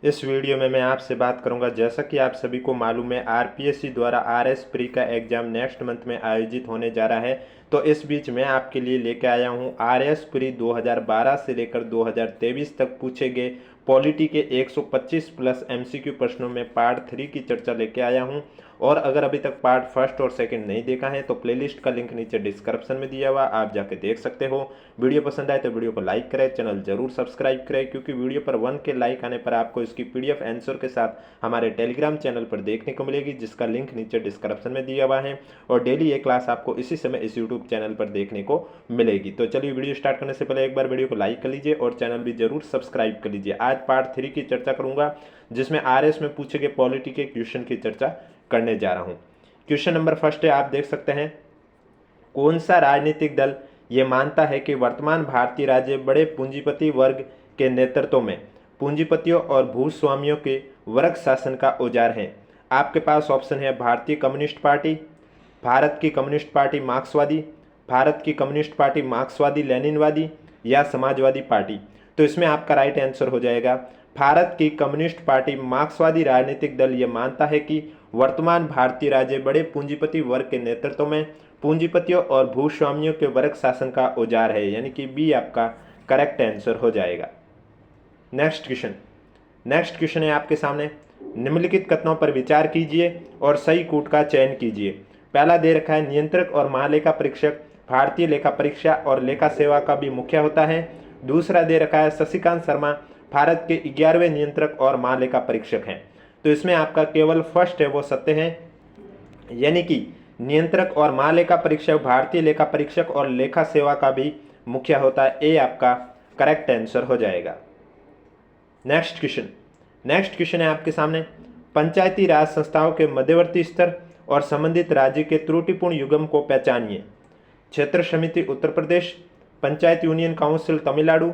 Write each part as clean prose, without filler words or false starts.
इस वीडियो में मैं आपसे बात करूंगा, जैसा कि आप सभी को मालूम है आरपीएससी द्वारा आरएस प्री का एग्ज़ाम नेक्स्ट मंथ में आयोजित होने जा रहा है। तो इस बीच मैं आपके लिए लेके आया हूं आरएस प्री 2012 से लेकर 2023 तक पूछे गए पॉलिटी के 125 प्लस एमसीक्यू प्रश्नों में पार्ट 3 की चर्चा लेके आया हूं। और अगर अभी तक पार्ट फर्स्ट और सेकंड नहीं देखा है तो प्लेलिस्ट का लिंक नीचे डिस्क्रिप्शन में दिया हुआ, आप जाके देख सकते हो। वीडियो पसंद आए तो वीडियो को लाइक करें, चैनल जरूर सब्सक्राइब करें, क्योंकि वीडियो पर 1 के लाइक आने पर आपको इसकी पीडीएफ आंसर के साथ हमारे टेलीग्राम चैनल पर देखने को मिलेगी, जिसका लिंक नीचे डिस्क्रिप्शन में दिया हुआ है। और डेली ये क्लास आपको इसी समय इस यूट्यूब चैनल पर देखने को मिलेगी। तो चलिए वीडियो स्टार्ट करने से पहले एक बार वीडियो को लाइक कर लीजिए और चैनल भी जरूर सब्सक्राइब कर लीजिए। आज पार्ट 3 की चर्चा करूंगा, जिसमें आरएस में पूछे गए पॉलिटी के क्वेश्चन की चर्चा करने जा रहा हूं। क्वेश्चन नंबर फर्स्ट है, आप देख सकते हैं, कौन सा राजनीतिक दल ये मानता है कि वर्तमान भारतीय राज्य बड़े पूंजीपति वर्ग के नेतृत्व में पूंजीपतियों और भूस्वामियों के वर्ग शासन का औजार है। आपके पास ऑप्शन है भारतीय कम्युनिस्ट पार्टी, भारत की कम्युनिस्ट पार्टी मार्क्सवादी, भारत की कम्युनिस्ट पार्टी मार्क्सवादी लेनिनवादी या समाजवादी पार्टी। तो इसमें आपका राइट आंसर हो जाएगा भारत की कम्युनिस्ट पार्टी मार्क्सवादी राजनीतिक दल ये मानता है कि वर्तमान भारतीय राज्य बड़े पूंजीपति वर्ग के नेतृत्व में पूंजीपतियों और भूस्वामियों के वर्ग शासन का औजार है, यानी कि बी आपका करेक्ट आंसर हो जाएगा। नेक्स्ट क्वेश्चन है आपके सामने, निम्नलिखित कथनों पर विचार कीजिए और सही कूट का चयन कीजिए। पहला दे रखा है, नियंत्रक और महालेखा परीक्षक भारतीय लेखा परीक्षा और लेखा सेवा का भी मुखिया होता है। दूसरा दे रखा है, शशिकांत शर्मा भारत के 11वें नियंत्रक और महालेखा परीक्षक हैं। तो इसमें आपका केवल फर्स्ट है वो सत्य है, यानी कि नियंत्रक और महालेखा परीक्षक भारतीय लेखा परीक्षक और लेखा सेवा का भी मुखिया होता है। ए आपका करेक्ट आंसर हो जाएगा। नेक्स्ट क्वेश्चन है आपके सामने, पंचायती राज संस्थाओं के मध्यवर्ती स्तर और संबंधित राज्य के त्रुटिपूर्ण युग्म को पहचानिए। क्षेत्र समिति उत्तर प्रदेश, पंचायत यूनियन काउंसिल तमिलनाडु,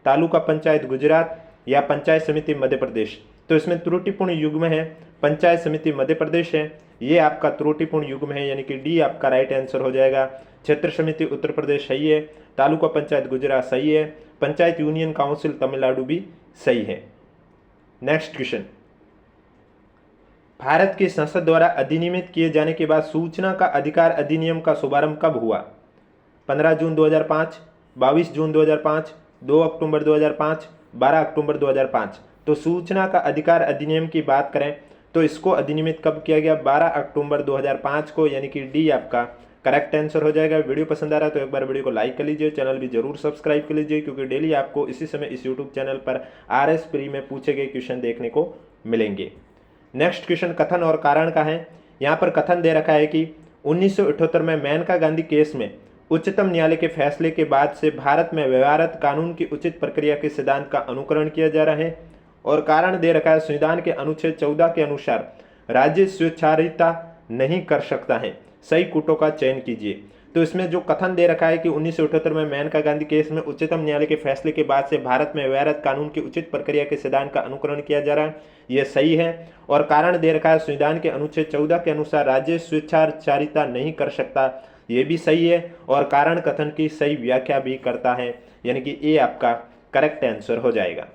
तालुका पंचायत गुजरात या पंचायत समिति मध्य प्रदेश। तो इसमें त्रुटिपूर्ण युग्म है पंचायत समिति मध्य प्रदेश है, ये आपका त्रुटिपूर्ण युग्म है, यानी कि डी आपका राइट आंसर हो जाएगा। क्षेत्र समिति उत्तर प्रदेश सही है, तालुका पंचायत गुजरात सही है, पंचायत यूनियन काउंसिल तमिलनाडु भी सही है। नेक्स्ट क्वेश्चन, भारत की संसद द्वारा अधिनियमित किए जाने के बाद सूचना का अधिकार अधिनियम का शुभारंभ कब हुआ? 15 जून 2005, 22 जून 2005, 2 अक्टूबर 2005, 12 अक्टूबर 2005। तो सूचना का अधिकार अधिनियम की बात करें तो इसको अधिनियमित कब किया गया? 12 अक्टूबर 2005 को, यानी कि डी आपका करेक्ट आंसर हो जाएगा। वीडियो पसंद आ रहा है तो एक बार वीडियो को लाइक कर लीजिए, चैनल भी जरूर सब्सक्राइब कर लीजिए, क्योंकि डेली आपको इसी समय इस यूट्यूब चैनल पर आरएस प्री में पूछे गए क्वेश्चन देखने को मिलेंगे। नेक्स्ट क्वेश्चन कथन और कारण का है। यहाँ पर कथन दे रखा है कि 1978 में मेनका गांधी केस में उच्चतम न्यायालय के फैसले के बाद से भारत में व्यवहारत कानून की उचित प्रक्रिया के सिद्धांत का अनुकरण किया जा रहा है। और कारण दे रखा है, संविधान के अनुच्छेद 14 के अनुसार राज्य स्वेच्छाचारिता नहीं कर सकता है। सही कूटों का चयन कीजिए। तो इसमें जो कथन दे रखा है कि 1978 में मेनका गांधी केस में उच्चतम न्यायालय के फैसले के बाद से भारत में व्यवहारत कानून की उचित प्रक्रिया के सिद्धांत का अनुकरण किया जा रहा है, यह सही है। और कारण दे रखा है, संविधान के अनुच्छेद 14 के अनुसार राज्य स्वेच्छाचारिता नहीं कर सकता, ये भी सही है। और कारण कथन की सही व्याख्या भी करता है, यानी कि ए आपका करेक्ट आंसर हो जाएगा।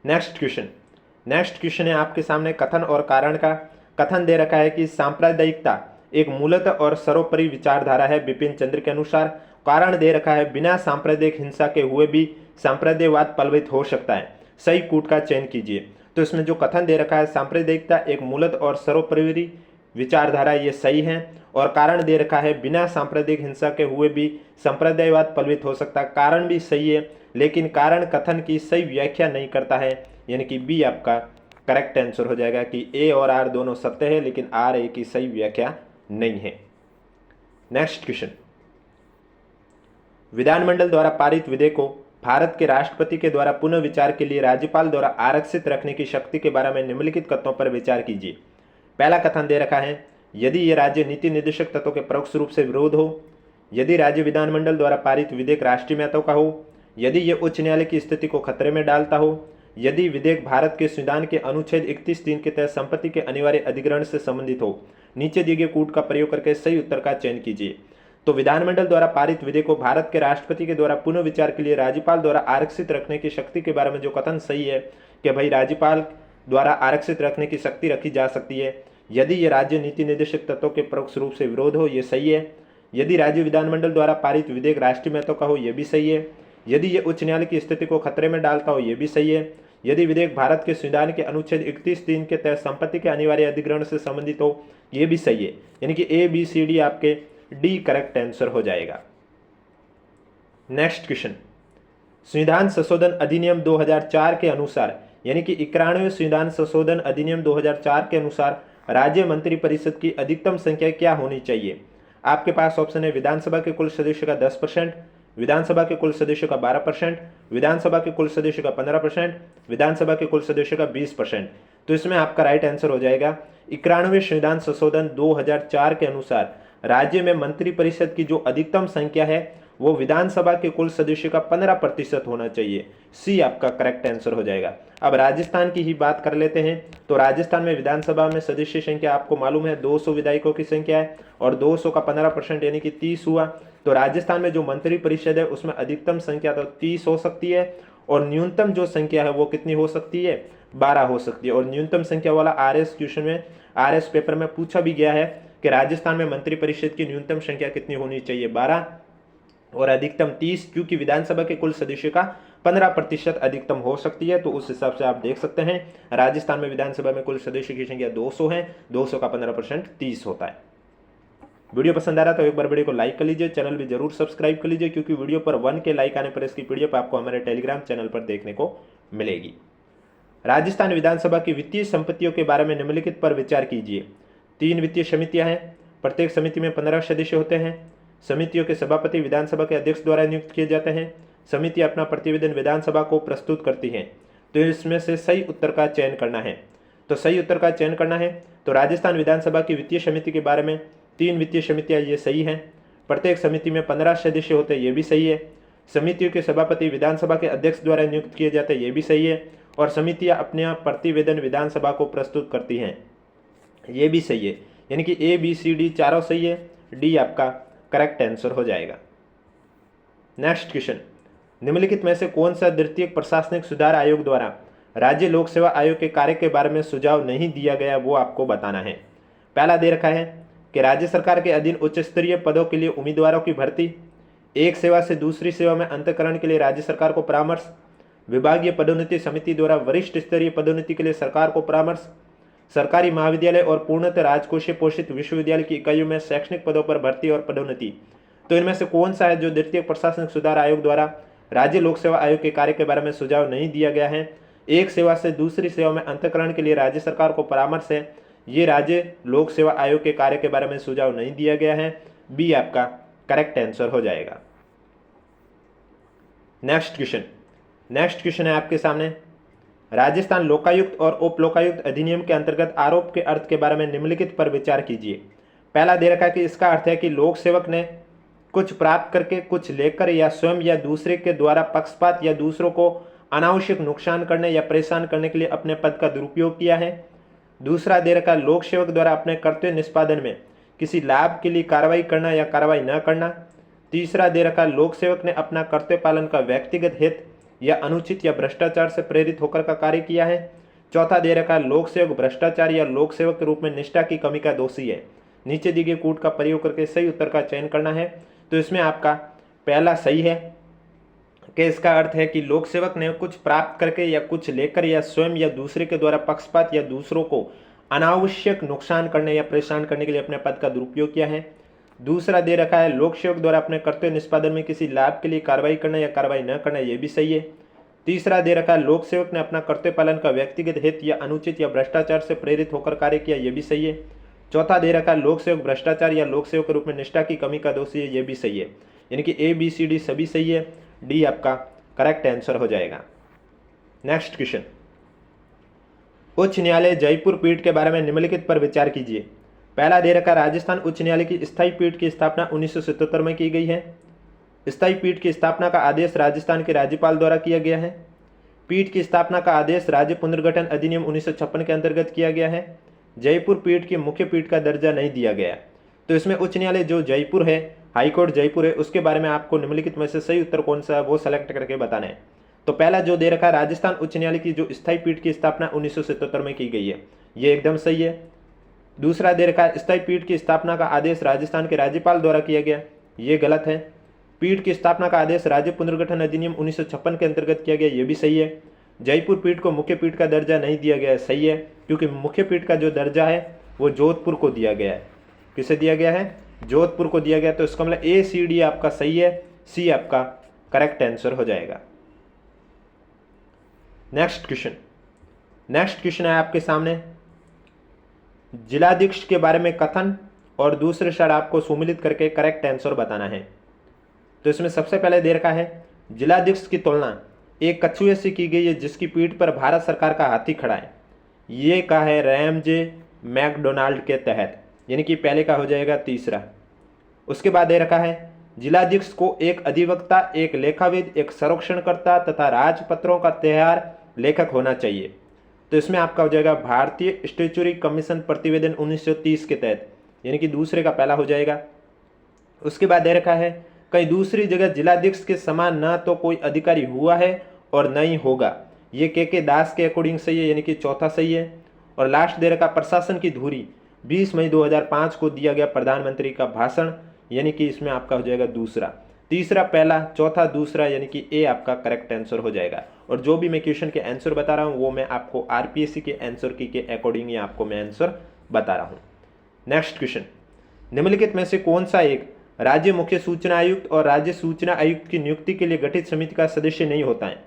नेक्स्ट क्वेश्चन है आपके सामने कथन और कारण का। कथन दे रखा है कि सांप्रदायिकता एक मूलतः और सर्वोपरि विचारधारा है बिपिन चंद्र के अनुसार। कारण दे रखा है, बिना सांप्रदायिक हिंसा के हुए भी सांप्रदायवाद फलवित हो सकता है। सही कूट का चयन कीजिए। तो इसमें जो कथन दे रखा है, सांप्रदायिकता एक मूलतः और सर्वोपरि विचारधारा, ये सही है। और कारण दे रखा है, बिना सांप्रदायिक हिंसा के हुए भी संप्रदायवाद फलवित हो सकता है, कारण भी सही है, लेकिन कारण कथन की सही व्याख्या नहीं करता है, यानी कि बी आपका करेक्ट आंसर हो जाएगा कि ए और आर दोनों सत्य है, लेकिन आर ए की सही व्याख्या नहीं है। नेक्स्ट क्वेश्चन, विधानमंडल द्वारा पारित विधेयक को भारत के राष्ट्रपति के द्वारा पुनः विचार के लिए राज्यपाल द्वारा आरक्षित रखने की शक्ति के बारे में निम्नलिखित कथनों पर विचार कीजिए। पहला कथन दे रखा है, यदि यह राज्य नीति निर्देशक तत्वों के परोक्ष रूप से विरोध हो, यदि राज्य विधानमंडल द्वारा पारित विधेयक राष्ट्रीय महत्व का हो, यदि यह उच्च न्यायालय की स्थिति को खतरे में डालता हो, यदि विधेयक भारत के संविधान के अनुच्छेद 31(3) के तहत संपत्ति के अनिवार्य अधिग्रहण से संबंधित हो। नीचे दिए गए कूट का प्रयोग करके सही उत्तर का चयन कीजिए। तो विधानमंडल द्वारा पारित विधेयक को भारत के राष्ट्रपति के द्वारा पुनः विचार के लिए राज्यपाल द्वारा आरक्षित रखने की शक्ति के बारे में जो कथन सही है, कि भाई राज्यपाल द्वारा आरक्षित रखने की शक्ति रखी जा सकती है यदि ये राज्य नीति निर्देशक तत्वों के परोक्ष रूप से विरोध हो, ये सही है। यदि राज्य विधानमंडल द्वारा पारित विधेयक राष्ट्रीय महत्व का हो, ये भी सही है। यदि ये उच्च न्यायालय की स्थिति को खतरे में डालता हो, ये भी सही है। यदि विधेयक भारत के संविधान के अनुच्छेद 31(3) के तहत संपत्ति के अनिवार्य अधिग्रहण से संबंधित हो, ये भी सही है। यानी कि ए बी सी डी आपके डी करेक्ट आंसर हो जाएगा। नेक्स्ट क्वेश्चन, संविधान संशोधन अधिनियम 2004 के अनुसार, यानी कि 91वें संविधान संशोधन अधिनियम 2004 के अनुसार राज्य मंत्रिपरिषद की अधिकतम संख्या क्या होनी चाहिए? आपके पास ऑप्शन है विधानसभा के कुल सदस्यों का 10%, विधानसभा के कुल सदस्यों का 12%, विधानसभा के कुल सदस्यों का 15%, विधानसभा के कुल सदस्यों का 20%। तो इसमें आपका राइट आंसर हो जाएगा 91वें संविधान संशोधन 2004 के अनुसार राज्य में मंत्रिपरिषद की जो अधिकतम संख्या है वो विधानसभा के कुल सदस्यों का 15% होना चाहिए। सी आपका करेक्ट आंसर हो जाएगा। अब राजस्थान की ही बात कर लेते हैं। तो राजस्थान में विधानसभा में सदस्य संख्या आपको मालूम है 200 विधायकों की संख्या है और 200 का 15% यानी कि 30 हुआ। तो राजस्थान में जो मंत्रिपरिषद है उसमें अधिकतम संख्या तो 30 हो सकती है और न्यूनतम जो संख्या है वो कितनी हो सकती है? 12 हो सकती है। और न्यूनतम संख्या वाला आरएस क्वेश्चन में, आरएस पेपर में पूछा भी गया है कि राजस्थान में मंत्रिपरिषद की न्यूनतम संख्या कितनी होनी चाहिए? 12 और अधिकतम 30, क्योंकि विधानसभा के कुल सदस्यों का 15% अधिकतम हो सकती है। तो उस हिसाब से आप देख सकते हैं राजस्थान में विधानसभा में कुल सदस्यों की संख्या 200 है, 200 का 15% 30 होता है। वीडियो पसंद आ रहा तो एक बार वीडियो को लाइक कर लीजिए, चैनल भी जरूर सब्सक्राइब कर लीजिए, क्योंकि वीडियो पर 1 के लाइक आने पर इसकी पीडीएफ आपको हमारे टेलीग्राम चैनल पर देखने को मिलेगी। राजस्थान विधानसभा की वित्तीय संपत्तियों के बारे में निम्नलिखित पर विचार कीजिए। 3 वित्तीय समितियां हैं, प्रत्येक समिति में 15 सदस्य होते हैं। समितियों के सभापति विधानसभा के अध्यक्ष द्वारा नियुक्त किए जाते हैं। समिति अपना प्रतिवेदन विधानसभा को प्रस्तुत करती हैं। तो इसमें से सही उत्तर का चयन करना है। तो सही उत्तर का चयन करना है तो राजस्थान विधानसभा की वित्तीय समिति के बारे में 3 वित्तीय समितियां, ये सही हैं। प्रत्येक समिति में 15 सदस्य होते हैं, ये भी सही है। समितियों के सभापति विधानसभा के अध्यक्ष द्वारा नियुक्त किए जाते हैं, ये भी सही है। और समितियां अपना प्रतिवेदन विधानसभा को प्रस्तुत करती हैं, ये भी सही है। यानी कि ए बी सी डी चारों सही है, डी आपका करेक्ट आंसर हो जाएगा। नेक्स्ट क्वेश्चन, निम्नलिखित में से कौन सा द्वितीय प्रशासनिक सुधार आयोग द्वारा राज्य लोक सेवा आयोग के कार्य के बारे में सुझाव नहीं दिया गया, वो आपको बताना है। पहला दे रखा है कि राज्य सरकार के अधीन उच्च स्तरीय पदों के लिए उम्मीदवारों की भर्ती, एक सेवा से दूसरी सेवा में अंतरकरण के लिए राज्य सरकार को परामर्श, विभागीय पदोन्नति समिति द्वारा वरिष्ठ स्तरीय पदोन्नति के लिए सरकार को परामर्श, सरकारी महाविद्यालय और पूर्णतः राजकोषीय पोषित विश्वविद्यालय की इकाइयों में शैक्षणिक पदों पर भर्ती और पदोन्नति। तो इनमें से कौन सा है जो द्वितीय प्रशासनिक सुधार आयोग द्वारा राज्य लोक सेवा आयोग के कार्य के बारे में सुझाव नहीं दिया गया है? एक सेवा से दूसरी सेवा में अंतरकरण के लिए राज्य सरकार को परामर्श है, ये राज्य लोक सेवा आयोग के कार्य के बारे में सुझाव नहीं दिया गया है। बी आपका करेक्ट आंसर हो जाएगा। नेक्स्ट क्वेश्चन है आपके सामने, राजस्थान लोकायुक्त और उप लोकायुक्त अधिनियम के अंतर्गत आरोप के अर्थ के बारे में निम्नलिखित पर विचार कीजिए। पहला दे रखा है कि इसका अर्थ है कि लोक सेवक ने कुछ प्राप्त करके, कुछ लेकर या स्वयं या दूसरे के द्वारा पक्षपात या दूसरों को अनावश्यक नुकसान करने या परेशान करने के लिए अपने पद का दुरुपयोग किया है। दूसरा दे रखा है लोक सेवक द्वारा अपने कर्तव्य निष्पादन में किसी लाभ के लिए कार्रवाई करना या कार्रवाई न करना। तीसरा दे रखा है लोक सेवक ने अपना कर्तव्य पालन का व्यक्तिगत हित या अनुचित या भ्रष्टाचार से प्रेरित होकर का कार्य किया है। चौथा दे रखा है लोक सेवक भ्रष्टाचार या लोक सेवक के रूप में निष्ठा की कमी का दोषी है। नीचे दी गई कूट का प्रयोग करके सही उत्तर का चयन करना है। तो इसमें आपका पहला सही है कि इसका अर्थ है कि लोक सेवक ने कुछ प्राप्त करके या कुछ लेकर या स्वयं या दूसरे के द्वारा पक्षपात या दूसरों को अनावश्यक नुकसान करने या परेशान करने के लिए अपने पद का दुरुपयोग किया है। दूसरा दे रखा है लोक सेवक द्वारा अपने कर्तव्य निष्पादन में किसी लाभ के लिए कार्रवाई करना या कार्रवाई न करना, ये भी सही है। तीसरा दे रखा है लोक सेवक ने अपना कर्तव्य पालन का व्यक्तिगत हित या अनुचित या भ्रष्टाचार से प्रेरित होकर कार्य किया, ये भी सही है। चौथा दे रखा है लोक सेवक भ्रष्टाचार या लोक सेवक के रूप में निष्ठा की कमी का दोषी है, ये भी सही है। यानी कि ए बी सी डी सभी सही है, डी आपका करेक्ट आंसर हो जाएगा। नेक्स्ट क्वेश्चन, उच्च न्यायालय जयपुर पीठ के बारे में निम्नलिखित पर विचार कीजिए। पहला दे रखा राजस्थान उच्च न्यायालय की स्थायी पीठ की स्थापना 1977 में की गई है। स्थायी पीठ की स्थापना का आदेश राजस्थान के राज्यपाल द्वारा किया गया है। पीठ की स्थापना का आदेश राज्य पुनर्गठन अधिनियम 1956 के अंतर्गत किया गया है। जयपुर पीठ की मुख्य पीठ का दर्जा नहीं दिया गया। तो इसमें उच्च न्यायालय जो जयपुर है, हाईकोर्ट जयपुर है, उसके बारे में आपको निम्नलिखित में से सही उत्तर कौन सा है वो सेलेक्ट करके बताना है। तो पहला जो दे रखा है, राजस्थान उच्च न्यायालय की जो स्थायी पीठ की स्थापना 1977 में की गई है, ये एकदम सही है। दूसरा दे रखा है, स्थायी पीठ की स्थापना का आदेश राजस्थान के राज्यपाल द्वारा किया गया, ये गलत है। पीठ की स्थापना का आदेश राज्य पुनर्गठन अधिनियम 1956 के अंतर्गत किया गया, ये भी सही है। जयपुर पीठ को मुख्य पीठ का दर्जा नहीं दिया गया है, सही है, क्योंकि मुख्य पीठ का जो दर्जा है वो जोधपुर को दिया गया है। किसे दिया गया है? जोधपुर को दिया गया। तो इसका मतलब ए सी डी आपका सही है, सी आपका करेक्ट आंसर हो जाएगा। नेक्स्ट क्वेश्चन है आपके सामने, जिलाधीश के बारे में कथन और दूसरे शब्द आपको सुमिलित करके करेक्ट आंसर बताना है। तो इसमें सबसे पहले दे रखा है, जिलाधीश की तुलना एक कछुए से की गई है जिसकी पीठ पर भारत सरकार का हाथी खड़ा है। ये कहा है रैमजे मैकडोनाल्ड के तहत, यानी कि पहले का हो जाएगा तीसरा। उसके बाद दे रखा है, जिलाधीश को एक अधिवक्ता, एक लेखाविद, एक संरक्षणकर्ता तथा राजपत्रों का तैयार लेखक होना चाहिए। तो इसमें आपका हो जाएगा भारतीय स्टैट्यूटरी कमीशन प्रतिवेदन 1930 के तहत, यानी कि दूसरे का पहला हो जाएगा। उसके बाद दे रखा है, कहीं दूसरी जगह जिलाधीश के समान ना तो कोई अधिकारी हुआ है और न ही होगा, ये के दास के अकॉर्डिंग सही है, यानी कि चौथा सही है। और लास्ट दे रखा, प्रशासन की धुरी 20 मई 2005 को दिया गया प्रधानमंत्री का भाषण, यानी कि इसमें आपका हो जाएगा दूसरा। तीसरा पहला, चौथा दूसरा, यानी कि ए आपका करेक्ट आंसर हो जाएगा। और जो भी मैं क्वेश्चन के आंसर बता रहा हूँ वो मैं आपको आरपीएससी के आंसर की के अकॉर्डिंग ही आपको मैं आंसर बता रहा हूँ। नेक्स्ट क्वेश्चन, निम्नलिखित में से कौन सा एक राज्य मुख्य सूचना आयुक्त और राज्य सूचना आयुक्त की नियुक्ति के लिए गठित समिति का सदस्य नहीं होता है?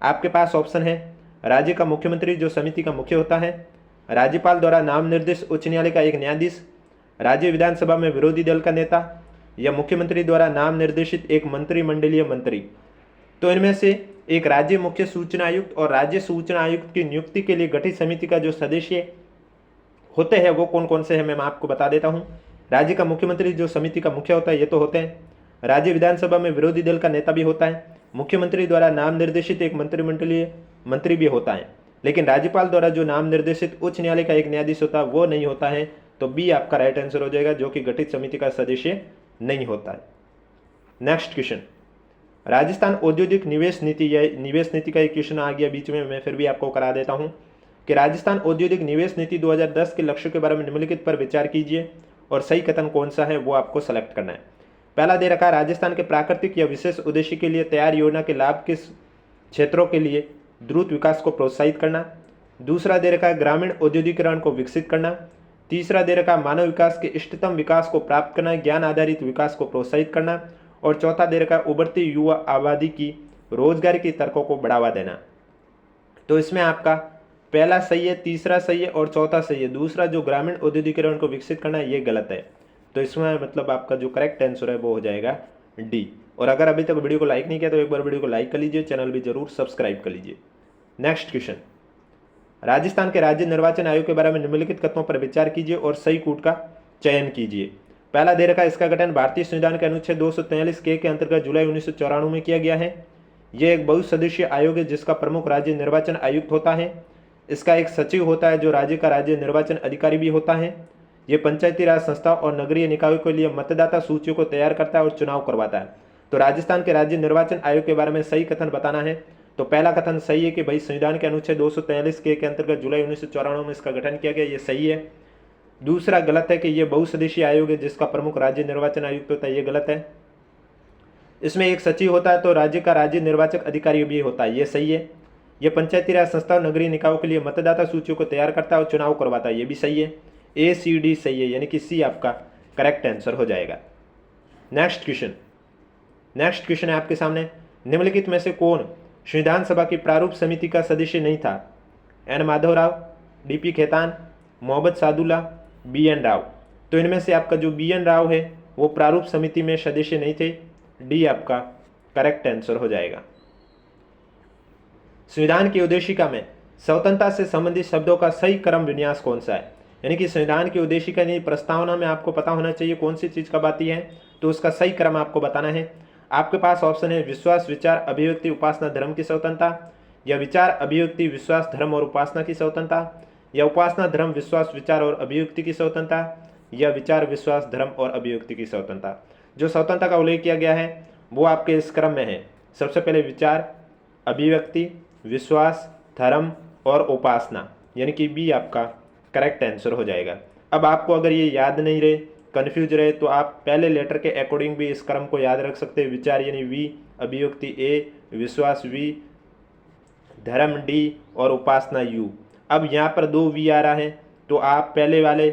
आपके पास ऑप्शन है, राज्य का मुख्यमंत्री जो समिति का मुख्य होता है, राज्यपाल द्वारा नाम निर्देशित उच्च न्यायालय का एक न्यायाधीश, राज्य विधानसभा में विरोधी दल का नेता, या मुख्यमंत्री द्वारा नाम निर्देशित एक मंत्रिमंडलीय मंत्री। तो इनमें से एक राज्य मुख्य सूचना आयुक्त और राज्य सूचना आयुक्त की नियुक्ति के लिए गठित समिति का जो सदस्य होते हैं वो कौन कौन से हैं, मैं आपको बता देता हूँ। राज्य का मुख्यमंत्री जो समिति का मुख्य होता है ये तो होते हैं, राज्य विधानसभा में विरोधी दल का नेता भी होता है, मुख्यमंत्री द्वारा नाम निर्देशित एक मंत्रिमंडलीय मंत्री भी होता है, लेकिन राज्यपाल द्वारा जो नाम निर्देशित उच्च न्यायालय का एक न्यायाधीश होता है वो नहीं होता है। तो बी आपका राइट आंसर हो जाएगा, जो कि गठित समिति का सदस्य नहीं होता है। नेक्स्ट क्वेश्चन, राजस्थान औद्योगिक निवेश नीति, या निवेश नीति का एक क्वेश्चन आ गया बीच में, मैं फिर भी आपको करा देता हूं कि राजस्थान औद्योगिक निवेश नीति 2010 के लक्ष्यों के बारे में निम्नलिखित पर विचार कीजिए और सही कथन कौन सा है वो आपको सेलेक्ट करना है। पहला दे रखा है, राजस्थान के प्राकृतिक या विशेष उद्देश्य के लिए तैयार योजना के लाभ के क्षेत्रों के लिए द्रुत विकास को प्रोत्साहित करना। दूसरा दे रखा है, ग्रामीण औद्योगिकरण को विकसित करना। तीसरा दे रखा, मानव विकास के इष्टतम विकास को प्राप्त करना, ज्ञान आधारित विकास को प्रोत्साहित करना। और चौथा दे रखा, उभरती युवा आबादी की रोजगार की तर्कों को बढ़ावा देना। तो इसमें आपका पहला सही है, तीसरा सही है और चौथा सही है। दूसरा जो ग्रामीण औद्योगिकरण को विकसित करना है ये गलत है। तो इसमें मतलब आपका जो करेक्ट आंसर है वो हो जाएगा डी। और अगर अभी तक वीडियो को लाइक नहीं किया तो एक बार वीडियो को लाइक कर लीजिए, चैनल भी जरूर सब्सक्राइब कर लीजिए। नेक्स्ट क्वेश्चन, राजस्थान के राज्य निर्वाचन आयोग के बारे में निम्नलिखित कथनों पर विचार कीजिए और सही कूट का चयन कीजिए। पहला दे रखा, इसका गठन भारतीय संविधान के अनुच्छेद 243 के अंतर्गत जुलाई 1994 में किया गया है। यह एक बहुसदस्यीय आयोग है जिसका प्रमुख राज्य निर्वाचन आयुक्त होता है। इसका एक सचिव होता है जो राज्य का राज्य निर्वाचन अधिकारी भी होता है। ये पंचायती राज संस्था और नगरीय निकायों के लिए मतदाता सूचियों को तैयार करता है और चुनाव करवाता है। तो राजस्थान के राज्य निर्वाचन आयोग के बारे में सही कथन बताना है। तो पहला कथन सही है कि भाई संविधान के अनुच्छेद 243 के अंतर्गत जुलाई 1994 में इसका गठन किया गया, ये सही है। दूसरा गलत है कि यह बहुसदस्यीय आयोग है जिसका प्रमुख राज्य निर्वाचन आयुक्त होता है, ये गलत है। इसमें एक सचिव होता है तो राज्य का राज्य निर्वाचक अधिकारी भी होता है, ये सही है। यह पंचायती राज संस्था और नगरीय निकायों के लिए मतदाता सूचियों को तैयार करता है और चुनाव करवाता है, ये भी सही है। ए सी डी सही है, यानी कि सी आपका करेक्ट आंसर हो जाएगा। नेक्स्ट क्वेश्चन है आपके सामने, निम्नलिखित में से कौन संविधान सभा की प्रारूप समिति का सदस्य नहीं था? N Madhavrao, DP Khetan, Mohammad Sadullah, B N Rao. तो इनमें से आपका जो बी एन राव है वो प्रारूप समिति में सदस्य नहीं थे, डी आपका करेक्ट आंसर हो जाएगा। संविधान की उद्देशिका में स्वतंत्रता से संबंधित शब्दों का सही क्रम विन्यास कौन सा है? यानी कि संविधान की उद्देशिका यानी प्रस्तावना में आपको पता होना चाहिए कौन सी चीज कब आती है, तो उसका सही क्रम आपको बताना है। आपके पास ऑप्शन है विश्वास, विचार, अभिव्यक्ति, उपासना, धर्म की स्वतंत्रता, या विचार, अभिव्यक्ति, विश्वास, धर्म और उपासना की स्वतंत्रता, या उपासना, धर्म, विश्वास, विचार और अभिव्यक्ति की स्वतंत्रता, या विचार, विश्वास, धर्म और अभिव्यक्ति की स्वतंत्रता। जो स्वतंत्रता का उल्लेख किया गया है वो आपके इस क्रम में है। सबसे पहले विचार, अभिव्यक्ति, विश्वास, धर्म और उपासना, यानी कि बी आपका करेक्ट आंसर हो जाएगा। अब आपको अगर ये याद नहीं रहे, कन्फ्यूज रहे, तो आप पहले लेटर के अकॉर्डिंग भी इस क्रम को याद रख सकते हैं। विचार यानी वी, अभिव्यक्ति ए, विश्वास वी, धर्म डी और उपासना यू। अब यहाँ पर दो वी आ रहा है, तो आप पहले वाले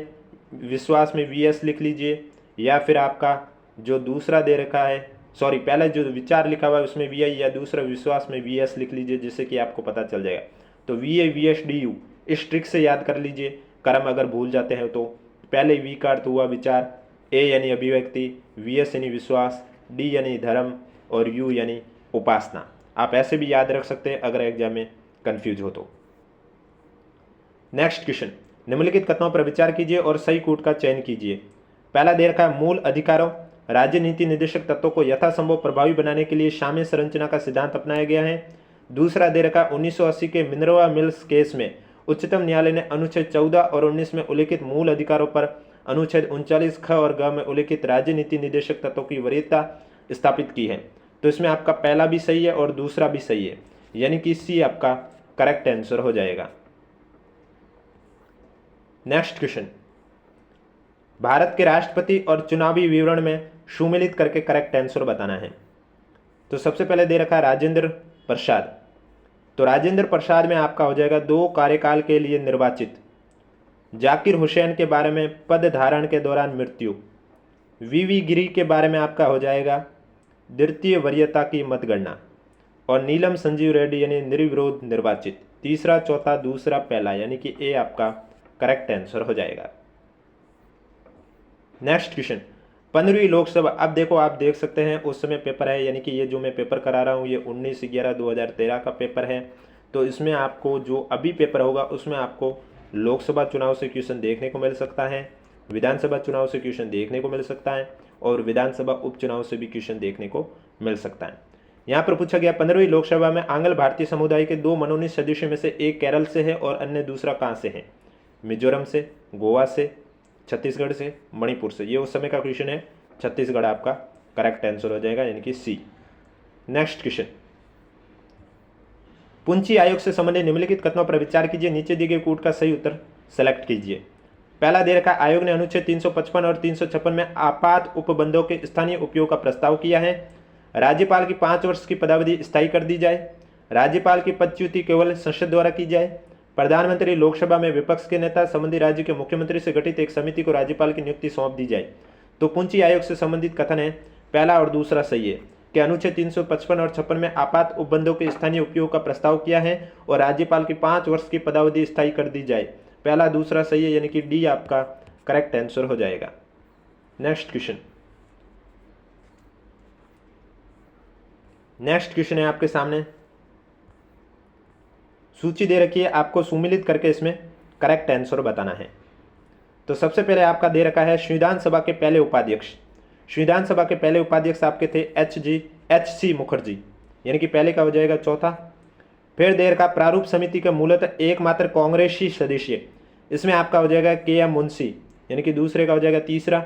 विश्वास में वी एस लिख लीजिए, या फिर आपका जो दूसरा दे रखा है, सॉरी पहले जो विचार लिखा हुआ है उसमें वी आई, या दूसरा विश्वास में वी एस लिख लीजिए, जिससे कि आपको पता चल जाएगा। तो V A V S D you, इस ट्रिक से याद कर लीजिए। क्रम अगर भूल जाते हैं तो पहले वी का अर्थ हुआ विचार, ए यानी अभिव्यक्ति, वी एस यानी विश्वास, डी यानी धर्म और यू यानी उपासना। आप ऐसे भी याद रख सकते हैं अगर एग्जाम में कंफ्यूज हो तो। नेक्स्ट क्वेश्चन, निम्नलिखित कथनों पर विचार कीजिए और सही कूट का चयन कीजिए। पहला दे रखा है, मूल अधिकारों राज्य नीति निर्देशक तत्वों को यथासंभव प्रभावी बनाने के लिए शामिल संरचना का सिद्धांत अपनाया गया है। दूसरा दे रखा, 1980 के मिनर्वा मिल्स केस में उच्चतम न्यायालय ने अनुच्छेद 14 और 19 में उल्लिखित मूल अधिकारों पर अनुच्छेद 39 ख और ग में उल्लिखित राज्य नीति निर्देशक तत्वों की वरीयता स्थापित की है। तो इसमें आपका पहला भी सही है और दूसरा भी सही है, यानी कि सी आपका करेक्ट आंसर हो जाएगा। नेक्स्ट क्वेश्चन, भारत के राष्ट्रपति और चुनावी विवरण में सुमेलित करके करेक्ट आंसर बताना है। तो सबसे पहले दे रखा है राजेंद्र प्रसाद। तो राजेंद्र प्रसाद में आपका हो जाएगा 2 कार्यकाल के लिए निर्वाचित। जाकिर हुसैन के बारे में पद धारण के दौरान मृत्यु। वीवी गिरी के बारे में आपका हो जाएगा द्वितीय वरीयता की मतगणना। और नीलम संजीव रेड्डी यानी निर्विरोध निर्वाचित। तीसरा, चौथा, दूसरा, पहला, यानी कि ए आपका करेक्ट आंसर हो जाएगा। नेक्स्ट क्वेश्चन, 15वीं लोकसभा। अब देखो, आप देख सकते हैं उस समय पेपर है, यानी कि ये जो मैं पेपर करा रहा हूँ ये 19/11/2013 का पेपर है। तो इसमें आपको जो अभी पेपर होगा उसमें आपको लोकसभा चुनाव से क्वेश्चन देखने को मिल सकता है, विधानसभा चुनाव से क्वेश्चन देखने को मिल सकता है और विधानसभा उपचुनाव से भी क्वेश्चन देखने को मिल सकता है। यहाँ पर पूछा गया, 15वीं लोकसभा में आंग्ल भारतीय समुदाय के 2 मनोनीत सदस्यों में से एक केरल से है और अन्य दूसरा कहाँ से है? मिजोरम से, गोवा से, छत्तीसगढ़ से, मणिपुर से। ये उस समय का क्वेश्चन है, छत्तीसगढ़ आपका करेक्ट आंसर हो जाएगा, यानी कि सी। नेक्स्ट क्वेश्चन, पुंछी आयोग से संबंधित निम्नलिखित कथनों पर विचार कीजिए, नीचे दिए गए कूट का सही उत्तर सेलेक्ट कीजिए। पहला दे रखा, आयोग ने अनुच्छेद 355 और 356 में आपात उपबंधों के स्थानीय उपयोग का प्रस्ताव किया है। राज्यपाल की 5 वर्ष की पदावधि स्थायी कर दी जाए। राज्यपाल की पदच्युति केवल संसद द्वारा की जाए। प्रधानमंत्री लोकसभा में विपक्ष के नेता संबंधित राज्य के मुख्यमंत्री से गठित एक समिति को राज्यपाल की नियुक्ति सौंप दी जाए। तो पुंछी आयोग से संबंधित कथन है, पहला और दूसरा सही है कि अनुच्छेद 355 और 56 में आपात उपबंधों के स्थानीय उपयोग का प्रस्ताव किया है और राज्यपाल की 5 वर्ष की पदावधि स्थायी कर दी जाए। पहला दूसरा सही है, यानी कि डी आपका करेक्ट आंसर हो जाएगा। नेक्स्ट क्वेश्चन, नेक्स्ट क्वेश्चन है आपके सामने, सूची दे रखी है, आपको सुमेलित करके इसमें करेक्ट आंसर बताना है। तो सबसे पहले आपका दे रखा है, संविधान सभा के पहले उपाध्यक्ष। संविधान सभा के पहले उपाध्यक्ष आपके थे एच.सी. मुखर्जी, यानी कि पहले का हो जाएगा चौथा। फिर दे रखा, प्रारूप समिति का मूलतः एकमात्र कांग्रेसी सदस्य, इसमें आपका हो जाएगा के.एम. मुंशी, यानी कि दूसरे का हो जाएगा तीसरा।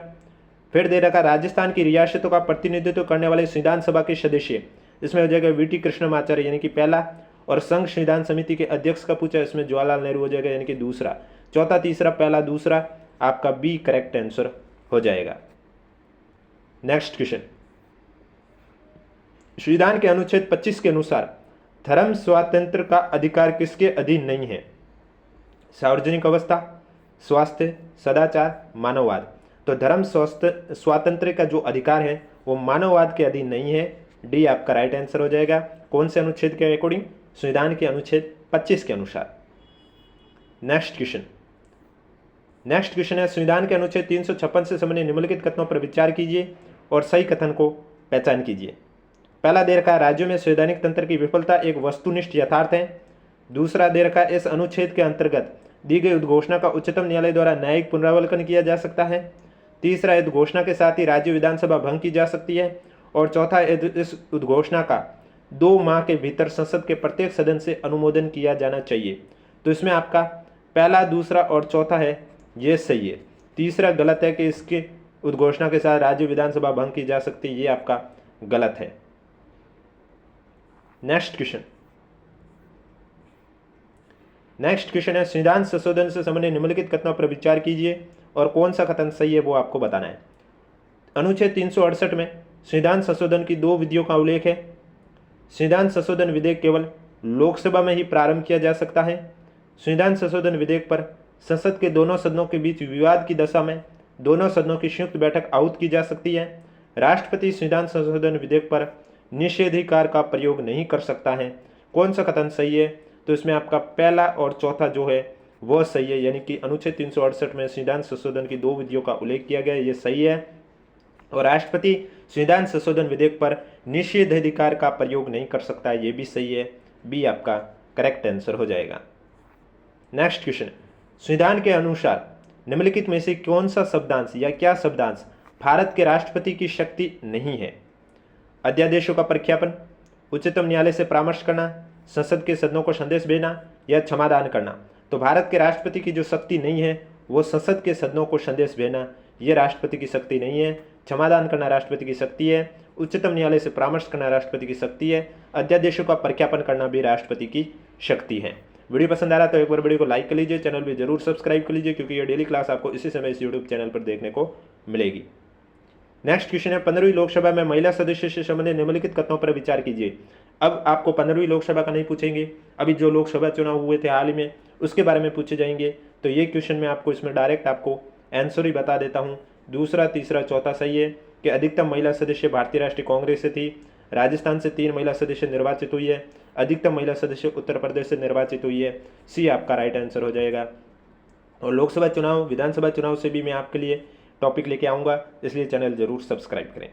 फिर दे रखा, राजस्थान की रियासतों का प्रतिनिधित्व करने वाले संविधान सभा के सदस्य, इसमें हो जाएगा वी.टी. कृष्णमाचार्य, यानी कि पहला। और संघ संविधान समिति के अध्यक्ष का पूछा, इसमें जवाहरलाल नेहरू हो जाएगा, यानी कि दूसरा। चौथा, तीसरा, पहला, दूसरा, आपका बी करेक्ट आंसर हो जाएगा। नेक्स्ट क्वेश्चन, संविधान के अनुच्छेद 25 के अनुसार धर्म स्वातंत्र का अधिकार किसके अधीन नहीं है? सार्वजनिक अवस्था, स्वास्थ्य, सदाचार, मानववाद। तो धर्म स्वातंत्र का जो अधिकार है वो मानववाद के अधीन नहीं है, डी आपका राइट आंसर हो जाएगा। कौन से अनुच्छेद के अकॉर्डिंग? संविधान के अनुच्छेद 25 के अनुसार। नेक्स्ट क्वेश्चन, नेक्स्ट क्वेश्चन है, संविधान के अनुच्छेद 356 से संबंधित निम्नलिखित कथनों पर विचार कीजिए और सही कथन को पहचान कीजिए। पहला दे रखा है, राज्यों में संवैधानिक तंत्र की विफलता एक वस्तुनिष्ठ यथार्थ है। दूसरा दे रखा है, इस अनुच्छेद के अंतर्गत दी गई उद्घोषणा का उच्चतम न्यायालय द्वारा न्यायिक पुनरावलोकन किया जा सकता है। तीसरा, इस घोषणा के साथ ही राज्य विधानसभा भंग की जा सकती है। और चौथा, इस उद्घोषणा का 2 माह के भीतर संसद के प्रत्येक सदन से अनुमोदन किया जाना चाहिए। तो इसमें आपका पहला, दूसरा और चौथा है ये सही है। तीसरा गलत है कि इसके उद्घोषणा के साथ राज्य विधानसभा भंग की जा सकती है, ये आपका गलत है। नेक्स्ट क्वेश्चन, नेक्स्ट क्वेश्चन है, संविधान संशोधन से संबंधित निम्नलिखित कथनों पर विचार कीजिए और कौन सा कथन सही है वो आपको बताना है। अनुच्छेद 368 में संविधान संशोधन की 2 विधियों का उल्लेख है। संविधान संशोधन विधेयक केवल लोकसभा में ही प्रारंभ किया जा सकता है। संविधान संशोधन विधेयक पर संसद के दोनों सदनों के बीच विवाद की दशा में दोनों सदनों की संयुक्त बैठक आहूत की जा सकती है। राष्ट्रपति संविधान संशोधन विधेयक पर निषेधाधिकार का प्रयोग नहीं कर सकता है। कौन सा कथन सही है? तो इसमें आपका पहला और चौथा जो है वह सही है, यानी कि अनुच्छेद 368 में संविधान संशोधन की 2 विधियों का उल्लेख किया गया है, ये सही है। और राष्ट्रपति संविधान संशोधन विधेयक पर निषेधाधिकार का प्रयोग नहीं कर सकता है, ये भी सही है। बी आपका करेक्ट आंसर हो जाएगा। नेक्स्ट क्वेश्चन, संविधान के अनुसार निम्नलिखित में से कौन सा शब्दांश या क्या शब्दांश भारत के राष्ट्रपति की शक्ति नहीं है? अध्यादेशों का प्रख्यापन, उच्चतम न्यायालय से परामर्श करना, संसद के सदनों को संदेश भेजना या क्षमादान करना। तो भारत के राष्ट्रपति की जो शक्ति नहीं है वो संसद के सदनों को संदेश भेजना, ये राष्ट्रपति की शक्ति नहीं है। क्षमादान करना राष्ट्रपति की शक्ति है। उच्चतम न्यायालय से परामर्श करना राष्ट्रपति की शक्ति है। अध्यादेशों का प्रख्यापन करना भी राष्ट्रपति की शक्ति है। वीडियो पसंद आ रहा तो एक बार वीडियो को लाइक कर लीजिए, चैनल भी जरूर सब्सक्राइब कर लीजिए, क्योंकि ये डेली क्लास आपको इसी समय इस यूट्यूब चैनल पर देखने को मिलेगी। नेक्स्ट क्वेश्चन है, 15वीं लोकसभा में महिला सदस्य से संबंधित निम्नलिखित कथनों पर विचार कीजिए। अब आपको 15वीं लोकसभा का नहीं पूछेंगे, अभी जो लोकसभा चुनाव हुए थे हाल ही में उसके बारे में पूछे जाएंगे। तो ये क्वेश्चन में आपको इसमें डायरेक्ट आपको आंसर ही बता देता हूँ। दूसरा, तीसरा, चौथा सही है कि अधिकतम महिला सदस्य भारतीय राष्ट्रीय कांग्रेस से थी। राजस्थान से 3 महिला सदस्य निर्वाचित हुई है। अधिकतम महिला सदस्य उत्तर प्रदेश से निर्वाचित हुई है। सी आपका राइट आंसर हो जाएगा। और लोकसभा चुनाव, विधानसभा चुनाव से भी मैं आपके लिए टॉपिक लेके आऊँगा, इसलिए चैनल जरूर सब्सक्राइब करें।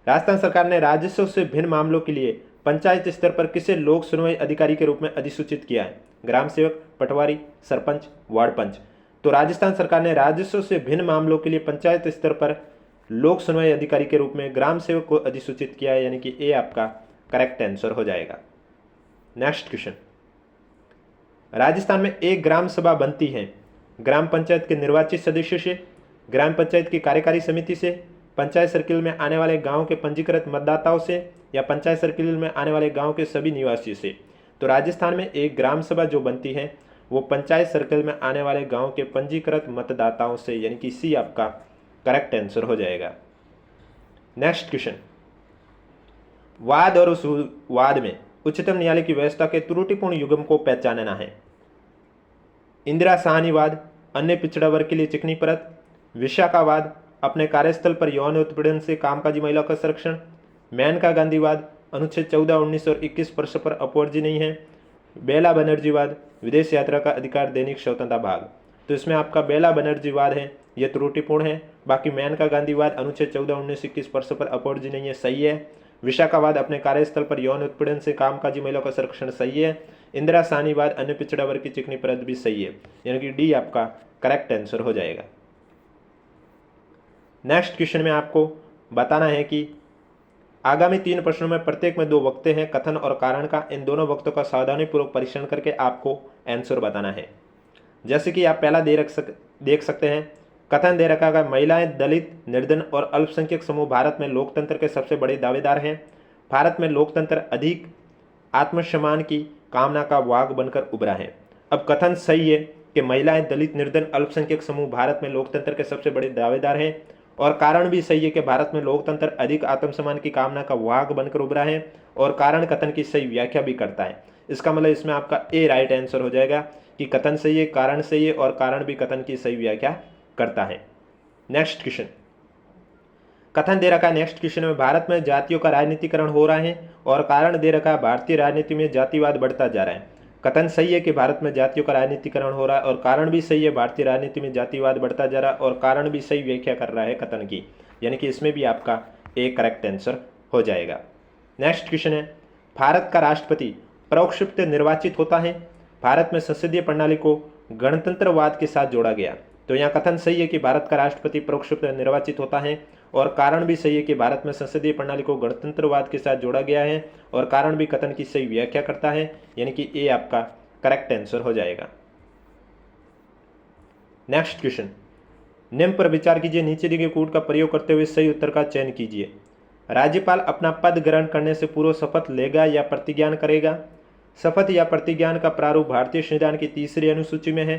राजस्थान सरकार ने राजस्व से भिन्न मामलों के लिए पंचायत स्तर पर किसे लोक सुनवाई अधिकारी के रूप में अधिसूचित किया है? ग्राम सेवक, पटवारी, सरपंच, वार्ड पंच। तो राजस्थान सरकार ने राजस्व से भिन्न मामलों के लिए पंचायत स्तर पर लोक सुनवाई अधिकारी के रूप में ग्राम सेवक को अधिसूचित किया है, यानी कि ए आपका करेक्ट आंसर हो जाएगा। नेक्स्ट क्वेश्चन, राजस्थान में एक ग्राम सभा बनती है ग्राम पंचायत के निर्वाचित सदस्यों से, ग्राम पंचायत की कार्यकारी समिति से, पंचायत सर्किल में आने वाले गांव के पंजीकृत मतदाताओं से या पंचायत सर्किल में आने वाले गांव के सभी निवासियों से। तो राजस्थान में एक ग्राम सभा जो बनती है वो पंचायत सर्किल में आने वाले गांव के पंजीकृत मतदाताओं से, यानी कि सी आपका करेक्ट आंसर हो जाएगा। नेक्स्ट क्वेश्चन, वाद और उस वाद में उच्चतम न्यायालय की व्यवस्था के त्रुटिपूर्ण युग्म को पहचानना है। इंदिरा साहनीवाद, अन्य पिछड़ा वर्ग के लिए चिकनी परत, विशाखावाद, अपने कार्यस्थल पर यौन उत्पीड़न से कामकाजी महिला का संरक्षण, मेनका गांधीवाद, अनुच्छेद 14, 19 और 21 पर अपवर्जी नहीं है, बेला बनर्जीवाद, विदेश यात्रा का अधिकार, दैनिक स्वतंत्रता भाग। तो इसमें आपका बेला बनर्जीवाद है, यह त्रुटिपूर्ण है। बाकी मेनका गांधीवाद, अनुच्छेद 14, 19, 21 पर अपवर्जी नहीं है, सही है। विशाखावाद, अपने कार्यस्थल पर यौन उत्पीड़न से कामकाजी महिला का संरक्षण, सही है। इंदिरा साहनीवाद, अन्य पिछड़ा वर्ग की चिकनी परत भी सही है, यानी कि डी आपका करेक्ट आंसर हो जाएगा। नेक्स्ट क्वेश्चन में आपको बताना है कि आगामी 3 प्रश्नों में प्रत्येक में 2 वक्ते हैं कथन और कारण का। इन दोनों वक्तों का सावधानीपूर्वक परीक्षण करके आपको आंसर बताना है। जैसे कि आप पहला देख सकते हैं, कथन दे रखा है, महिलाएं, दलित, निर्धन और अल्पसंख्यक समूह भारत में लोकतंत्र के सबसे बड़े दावेदार हैं। भारत में लोकतंत्र अधिक आत्मसम्मान की कामना का वाहक बनकर उभरा है। अब कथन सही है कि महिलाएं, दलित, निर्धन, अल्पसंख्यक समूह भारत में लोकतंत्र के सबसे बड़े दावेदार हैं, और कारण भी सही है कि भारत में लोकतंत्र अधिक आत्मसम्मान की कामना का वाहक बनकर उभरा है, और कारण कथन की सही व्याख्या भी करता है। इसका मतलब इसमें आपका ए राइट आंसर हो जाएगा कि कथन सही है, कारण सही है और कारण भी कथन की सही व्याख्या करता है। नेक्स्ट क्वेश्चन, कथन दे रखा है नेक्स्ट क्वेश्चन में, भारत में जातियों का राजनीतिकरण हो रहा है, और कारण दे रखा है भारतीय राजनीति में जातिवाद बढ़ता जा रहा है। कथन सही है कि भारत में जातियों का राजनीतिकरण हो रहा है, और कारण भी सही है, भारतीय राजनीति में जातिवाद बढ़ता जा रहा है, और कारण भी सही व्याख्या कर रहा है कथन की, यानी कि इसमें भी आपका ए करेक्ट आंसर हो जाएगा। नेक्स्ट क्वेश्चन है, भारत का राष्ट्रपति परोक्ष रूप से निर्वाचित होता है। भारत में संसदीय प्रणाली को गणतंत्रवाद के साथ जोड़ा गया। तो यहाँ कथन सही है कि भारत का राष्ट्रपति परोक्ष रूप से निर्वाचित होता है, और कारण भी सही है कि भारत में संसदीय प्रणाली को गणतंत्रवाद के साथ जोड़ा गया है, और कारण भी कथन की सही व्याख्या करता है, यानी कि ए आपका करेक्ट आंसर हो जाएगा। नेक्स्ट क्वेश्चन, निम्न पर विचार कीजिए, नीचे दिए गए कूट का प्रयोग करते हुए सही उत्तर का चयन कीजिए। राज्यपाल अपना पद ग्रहण करने से पूर्व शपथ लेगा या प्रतिज्ञान करेगा? शपथ या प्रतिज्ञान का प्रारूप भारतीय संविधान की 3री अनुसूची में है।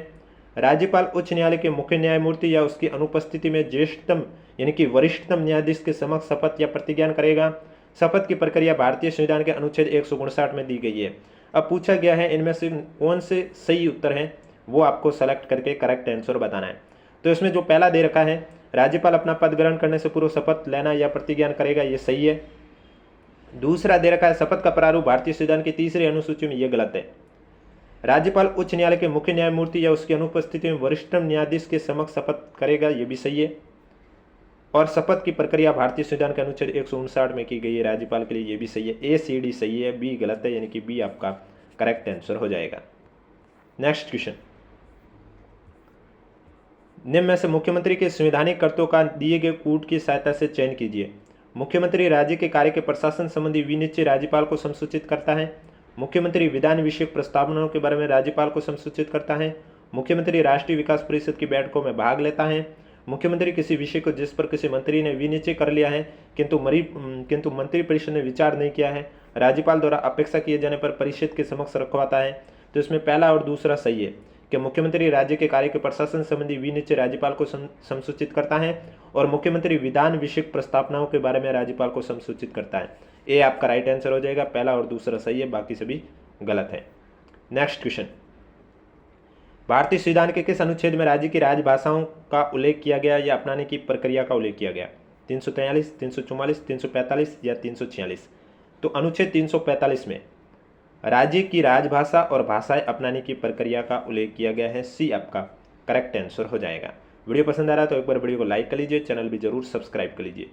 राज्यपाल उच्च न्यायालय के मुख्य न्यायमूर्ति या उसकी अनुपस्थिति में ज्येष्ठतम यानी कि वरिष्ठतम न्यायाधीश के समक्ष शपथ या प्रतिज्ञान करेगा। शपथ की प्रक्रिया भारतीय संविधान के अनुच्छेद 159 में दी गई है। अब पूछा गया है इनमें से कौन से सही उत्तर हैं, वो आपको सेलेक्ट करके करेक्ट आंसर बताना है। तो इसमें जो पहला दे रखा है, राज्यपाल अपना पद ग्रहण करने से पूर्व शपथ लेना या प्रतिज्ञान करेगा, ये सही है। दूसरा दे रखा है शपथ का प्रारूप भारतीय संविधान की 3री अनुसूची में, ये गलत है। राज्यपाल उच्च न्यायालय के मुख्य न्यायमूर्ति या उसकी अनुपस्थिति में वरिष्ठतम न्यायाधीश के समक्ष शपथ करेगा, ये भी सही है। और शपथ की प्रक्रिया भारतीय संविधान के अनुच्छेद 159 में की गई है राज्यपाल के लिए, ये भी सही है। ए सी डी सही है, बी गलत है, यानी कि बी आपका करेक्ट आंसर हो जाएगा। नेक्स्ट क्वेश्चन, निम्न में से मुख्यमंत्री के संवैधानिक कर्तव्यों का दिए गए कूट की सहायता से चयन कीजिए। मुख्यमंत्री राज्य के कार्य के प्रशासन संबंधी विनिश्चय राज्यपाल को संसूचित करता है। मुख्यमंत्री विधान विषयक प्रस्तावनाओं के बारे में राज्यपाल को संसूचित करता है। मुख्यमंत्री राष्ट्रीय विकास परिषद की बैठकों में भाग लेता है। मुख्यमंत्री किसी विषय को जिस पर किसी मंत्री ने विनिश्चय कर लिया है किंतु मंत्रिपरिषद ने विचार नहीं किया है, राज्यपाल द्वारा अपेक्षा किए जाने पर परिषद के समक्ष रखवाता है। तो इसमें पहला और दूसरा सही है कि मुख्यमंत्री राज्य के कार्य के प्रशासन संबंधी विनिश्चय राज्यपाल को संसूचित करता है और मुख्यमंत्री विधान विषयक प्रस्तावनाओं के बारे में राज्यपाल को संसूचित करता है। ये आपका राइट आंसर हो जाएगा। पहला और दूसरा सही है, बाकी सभी गलत है। नेक्स्ट क्वेश्चन, भारतीय संविधान के किस अनुच्छेद में राज्य की राजभाषाओं का उल्लेख किया गया या अपनाने की प्रक्रिया का उल्लेख किया गया? 343, 344, 345 या 346? तो अनुच्छेद 345 में राज्य की राजभाषा और भाषाएं अपनाने की प्रक्रिया का उल्लेख किया गया है। सी आपका करेक्ट आंसर हो जाएगा। वीडियो पसंद आ रहा है तो एक बार वीडियो को लाइक कर लीजिए, चैनल भी जरूर सब्सक्राइब कर लीजिए।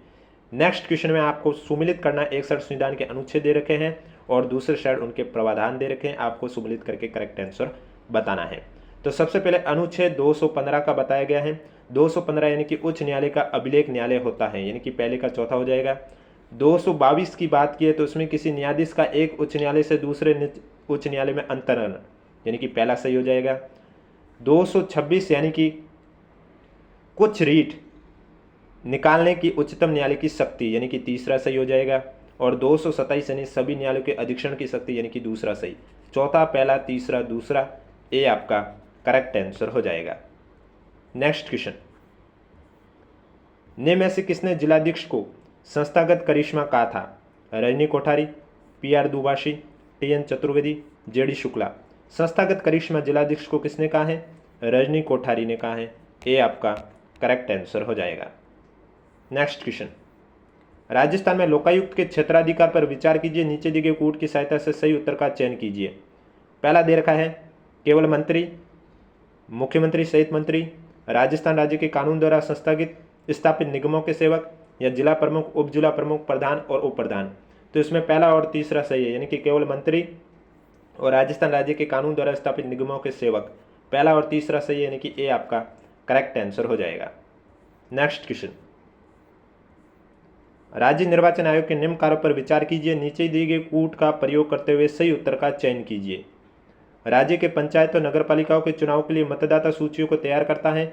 नेक्स्ट क्वेश्चन में आपको सुमिलित करना, एक साइड संविधान के अनुच्छेद दे रखे हैं और दूसरे साइड उनके प्रावधान दे रखे हैं, आपको सुमिलित करके करेक्ट आंसर बताना है। तो सबसे पहले अनुच्छेद 215 का बताया गया है। 215 यानी कि उच्च न्यायालय का अभिलेख न्यायालय होता है, यानी कि पहले का चौथा हो जाएगा। 222 की बात की है तो उसमें किसी न्यायाधीश का एक उच्च न्यायालय से दूसरे उच्च न्यायालय में अंतरण, यानी कि पहला सही हो जाएगा। 226 यानी कि कुछ रीट निकालने की उच्चतम न्यायालय की शक्ति, यानी कि तीसरा सही हो जाएगा। और 227 यानी सभी न्यायालयों के अधीक्षण की शक्ति, यानी कि दूसरा सही। चौथा पहला, तीसरा दूसरा, ये आपका करेक्ट आंसर हो जाएगा। नेक्स्ट क्वेश्चन, निम्न में से किसने जिलाधीश को संस्थागत करिश्मा कहा था? Rajni Kothari, P R. Dubashi, T N. Chaturvedi, J D. Shukla? संस्थागत करिश्मा जिलाधीश को किसने कहा है? रजनी कोठारी ने कहा है। ये आपका करेक्ट आंसर हो जाएगा। नेक्स्ट क्वेश्चन, राजस्थान में लोकायुक्त के क्षेत्राधिकार पर विचार कीजिए, नीचे दिए गए कूट की सहायता से सही उत्तर का चयन कीजिए। पहला दे रखा है केवल मंत्री, मुख्यमंत्री सहित मंत्री, राजस्थान राज्य के कानून द्वारा संस्थागित स्थापित निगमों के सेवक, या जिला प्रमुख, उप जिला प्रमुख, प्रधान और उप प्रधान? तो इसमें पहला और तीसरा सही है, यानी कि केवल मंत्री और राजस्थान राज्य के कानून द्वारा स्थापित निगमों के सेवक, पहला और तीसरा सही है, यानी कि ए आपका करेक्ट आंसर हो जाएगा। नेक्स्ट क्वेश्चन, राज्य निर्वाचन आयोग के निम्न कार्यों पर विचार कीजिए, नीचे दिए गए कूट का प्रयोग करते हुए सही उत्तर का चयन कीजिए। राज्य के पंचायत और नगर पालिकाओं के चुनाव के लिए मतदाता सूचियों को तैयार करता है।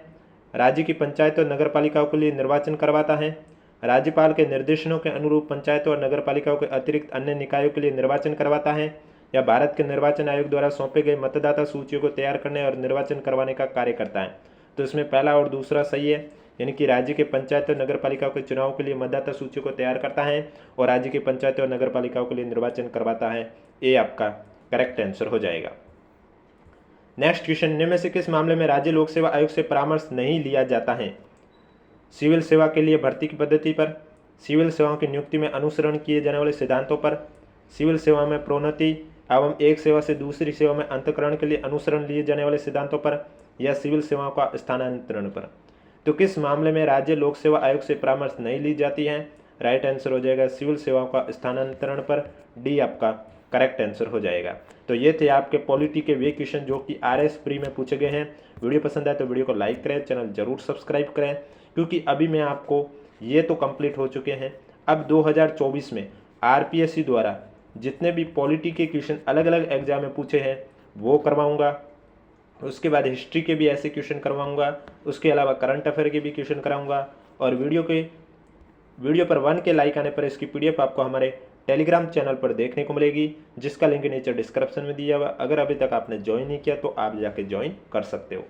राज्य की पंचायत और नगर पालिकाओं के लिए निर्वाचन करवाता है। राज्यपाल के निर्देशनों के अनुरूप पंचायत और नगर पालिकाओं के अतिरिक्त अन्य निकायों के लिए निर्वाचन करवाता है। या भारत के निर्वाचन आयोग द्वारा सौंपे गए मतदाता सूचियों को तैयार करने और निर्वाचन करवाने का कार्य करता है। तो इसमें पहला और दूसरा सही है, यानी कि राज्य के पंचायत और नगर पालिकाओं के चुनाव के लिए मतदाता सूची को तैयार करता है और राज्य के पंचायत और नगर पालिकाओं के लिए निर्वाचन करवाता है। ये आपका करेक्ट आंसर हो जाएगा। नेक्स्ट क्वेश्चन, निम्न में से किस मामले में राज्य लोक सेवा आयोग से परामर्श नहीं लिया जाता है? सिविल सेवा के लिए भर्ती की पद्धति पर, सिविल सेवाओं की नियुक्ति में अनुसरण किए जाने वाले सिद्धांतों पर, सिविल सेवा में प्रोन्नति एवं एक सेवा से दूसरी सेवा में अंतःकरण के लिए अनुसरण लिए जाने वाले सिद्धांतों पर, या सिविल सेवाओं का स्थानांतरण पर? तो किस मामले में राज्य लोक सेवा आयोग से परामर्श नहीं ली जाती है? राइट आंसर हो जाएगा सिविल सेवाओं का स्थानांतरण पर, डी आपका करेक्ट आंसर हो जाएगा। तो ये थे आपके पॉलिटी के वे क्वेश्चन जो कि RS प्री में पूछे गए हैं। वीडियो पसंद आए तो वीडियो को लाइक करें, चैनल जरूर सब्सक्राइब करें, क्योंकि अभी मैं आपको ये तो कंप्लीट हो चुके हैं। अब 2024 में RPSC द्वारा जितने भी पॉलिटी के क्वेश्चन अलग अलग एग्जाम में पूछे हैं वो करवाऊँगा। उसके बाद हिस्ट्री के भी ऐसे क्वेश्चन करवाऊँगा, उसके अलावा करंट अफेयर के भी क्वेश्चन कराऊँगा। और वीडियो पर 1 के लाइक आने पर इसकी PDF आपको हमारे टेलीग्राम चैनल पर देखने को मिलेगी, जिसका लिंक नीचे डिस्क्रिप्शन में दिया हुआ। अगर अभी तक आपने ज्वाइन नहीं किया तो आप जाके ज्वाइन कर सकते हो।